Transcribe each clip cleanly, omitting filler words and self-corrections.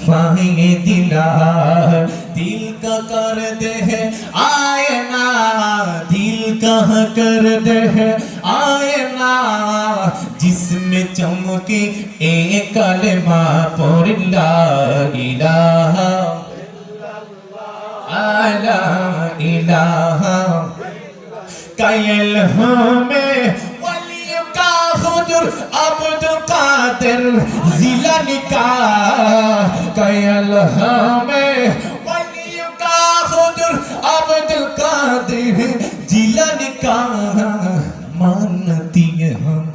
फाए दिला दिल का कर दे है आयना दिल का कर दे है आयना जिसमें चमके एक कलमा पढ़ ला इलाहा ला इलाहा कायल हमें वलियों का हुजूर अब्दुल कादिर जिलानी का कायल हमें वलियों का हुजूर अब्दुल कादिर जिलानी का मानती है हम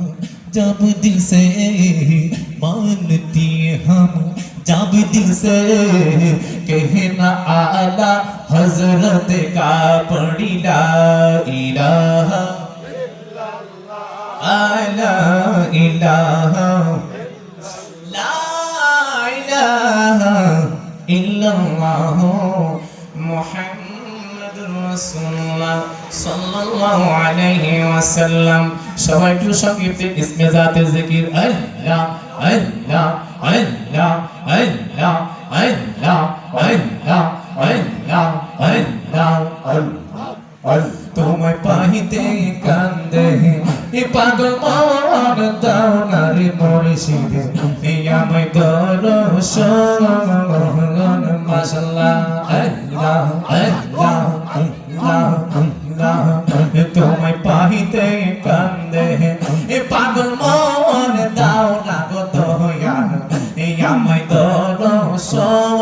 जब दिल से मानती है हम जब दिल से कहना आला हजरत का पढ़ी ला इलाहा ला इलाहा ला इलाहा इल्लल्लाह मुहम्मदुर রাসূলুল্লাহ সাল্লাল্লাহু আলাইহি ওয়াসাল্লাম সবাই একটু সংক্ষিপ্ত ইসমে জাতে জিকির আল্লাহ আল্লাহ আল্লাহ আল্লাহ আল্লাহ আল্লাহ আল্লাহ আল্লাহ আল্লাহ তোমায় পাইতে কান্দে এ পাগল মন দাও না রে মুর্শিদ এ আমায় দরশন মাশাআল্লাহ আল্লাহ আল্লাহ আল্লাহ আল্লাহ তোমায় পাইতে কান্দে এ পাগল মন দাও না গো দয়াল এ আমায় দরশন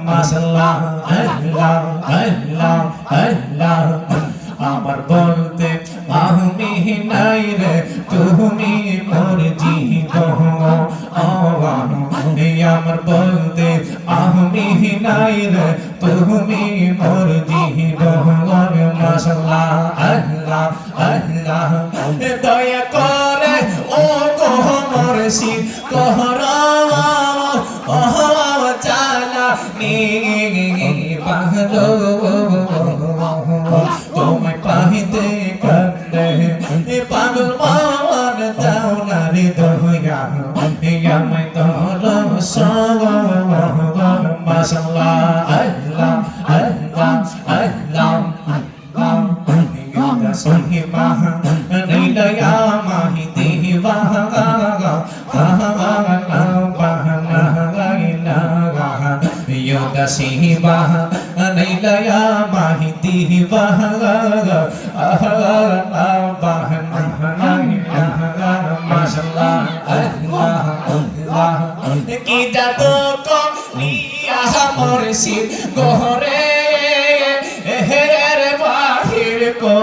মাশাআল্লাহ আল্লাহ আল্লাহ আল্লাহ আমার বলতে আমি নাই রে তুমি মোর জীবন আমার বলতে আমি নাই রে তুমি মোর জীবন মাশাআল্লাহ আল্লাহ আল্লাহ দয়া করে ও গো মুর্শিদ কহরা চালা নি পাগলো তোমায় পাইতে কান্দে এ পাগল মন দাও না রে দয়া এ আমায় দরশন মাশাআল্লাহ আল্লাহ আল্লাহ আল্লাহ আল্লাহ সহিবা নীলয়া মাহিতি বাহা yoga shiva nailaya mahiti baha mashallah allah allah ki jado ko niya murshid gohre her bahir ko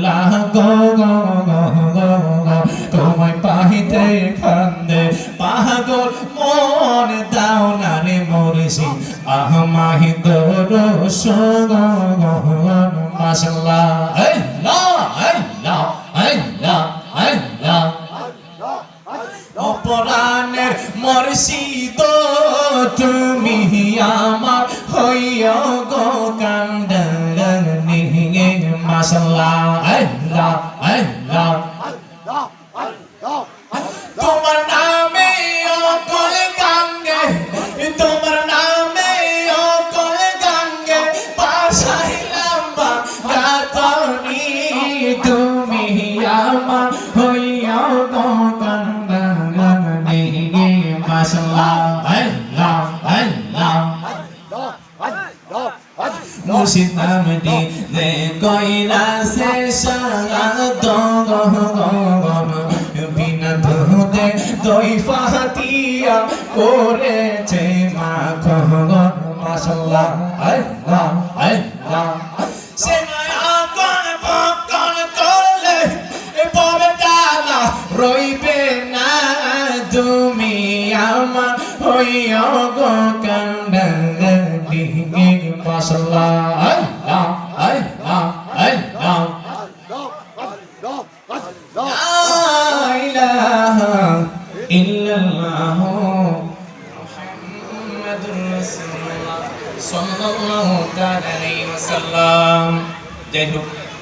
la go তোমায় পাইতে কান্দে পাগল মন দাও না রে মুর্শিদ আমায় দরশন মাশাআল্লাহ আল্লাহ আল্লাহ আল্লাহ আল্লাহ অপরাণের মুর্শিদ তুমি আমার হইয়া গো কান্দানি মাশাআল্লাহ আল্লাহ আল্লাহ তোমার নামে অকল গাঙ্গে তোমার নামে অকল গাঙ্গে পাশাইলাম বা গাতনি তুমি আমার হইয়া গো কান্দানি মাশাআল্লাহ আল্লাহ আল্লাহ মুর্শিদ নামটি যে কইলা সে সারাত বিনা ধুতে দই ফাতিয়া করেছে মাখন মাশাআল্লাহ আল্লাহ আল্লাহ সে মায়াকন বকন করলে পরে জানা রইবে না তুমি আমার হইয়া গো কান্দানি মাশাআল্লাহ আল্লাহ আল্লাহ আল্লাহ ইল্লাল্লাহ মুহাম্মাদুর রাসূলুল্লাহ সাল্লাল্লাহু তাআলা আলাইহি ওয়াসাল্লাম। যাই হোক